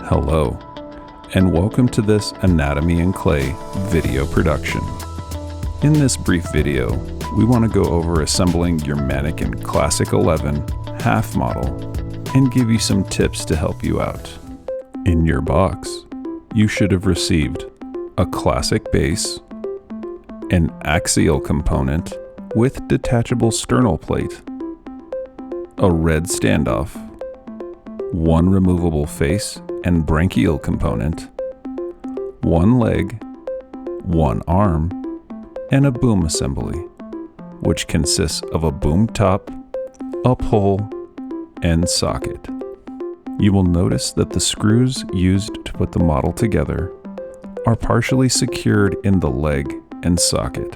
Hello, and welcome to this Anatomy in Clay video production. In this brief video, we want to go over assembling your MANIKEN Classic 11 half model and give you some tips to help you out. In your box, you should have received a classic base, an axial component with detachable sternal plate, a red standoff, one removable face and branchial component, one leg, one arm, and a boom assembly, which consists of a boom top, a pole, and socket. You will notice that the screws used to put the model together are partially secured in the leg and socket.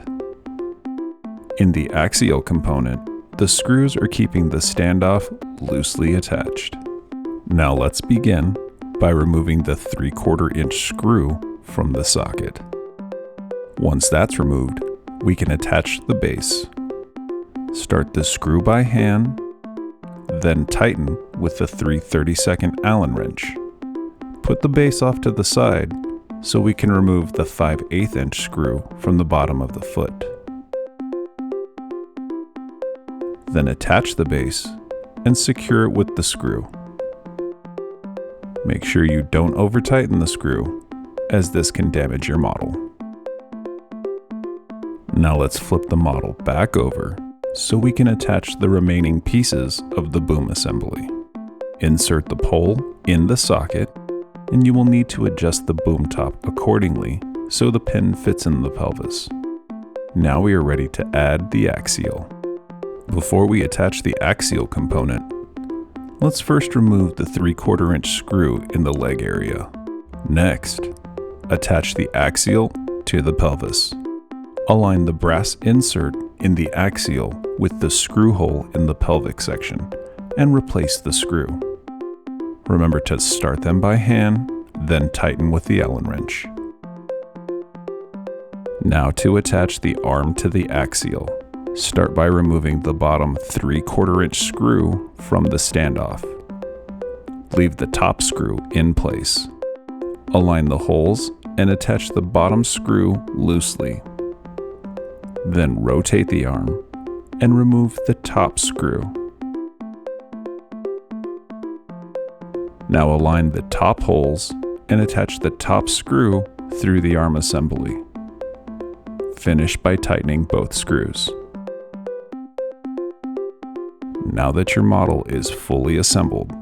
In the axial component, the screws are keeping the standoff loosely attached. Now let's begin by removing the 3/4 inch screw from the socket. Once that's removed, we can attach the base. Start the screw by hand, then tighten with the 3/32 Allen wrench. Put the base off to the side so we can remove the 5/8 inch screw from the bottom of the foot. Then attach the base and secure it with the screw. Make sure you don't over-tighten the screw, as this can damage your model. Now let's flip the model back over so we can attach the remaining pieces of the boom assembly. Insert the pole in the socket, and you will need to adjust the boom top accordingly so the pin fits in the pelvis. Now we are ready to add the axial. Before we attach the axial component, let's first remove the 3/4 inch screw in the leg area. Next, attach the axial to the pelvis. Align the brass insert in the axial with the screw hole in the pelvic section and replace the screw. Remember to start them by hand, then tighten with the Allen wrench. Now to attach the arm to the axial. Start by removing the bottom 3/4 inch screw from the standoff. Leave the top screw in place. Align the holes and attach the bottom screw loosely. Then rotate the arm and remove the top screw. Now align the top holes and attach the top screw through the arm assembly. Finish by tightening both screws. Now that your model is fully assembled,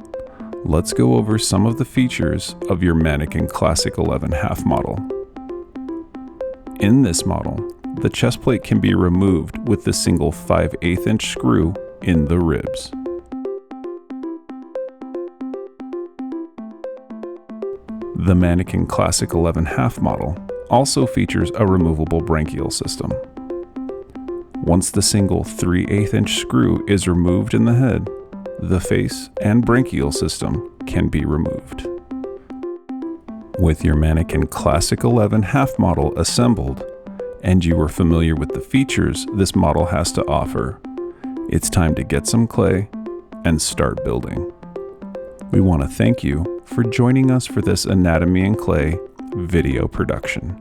let's go over some of the features of your MANIKEN Classic 11 half model. In this model, the chest plate can be removed with the single 5/8 inch screw in the ribs. The MANIKEN Classic 11 half model also features a removable branchial system. Once the single 3/8 inch screw is removed in the head, the face and branchial system can be removed. With your MANIKEN Classic 11 half model assembled, and you are familiar with the features this model has to offer, it's time to get some clay and start building. We want to thank you for joining us for this Anatomy in Clay video production.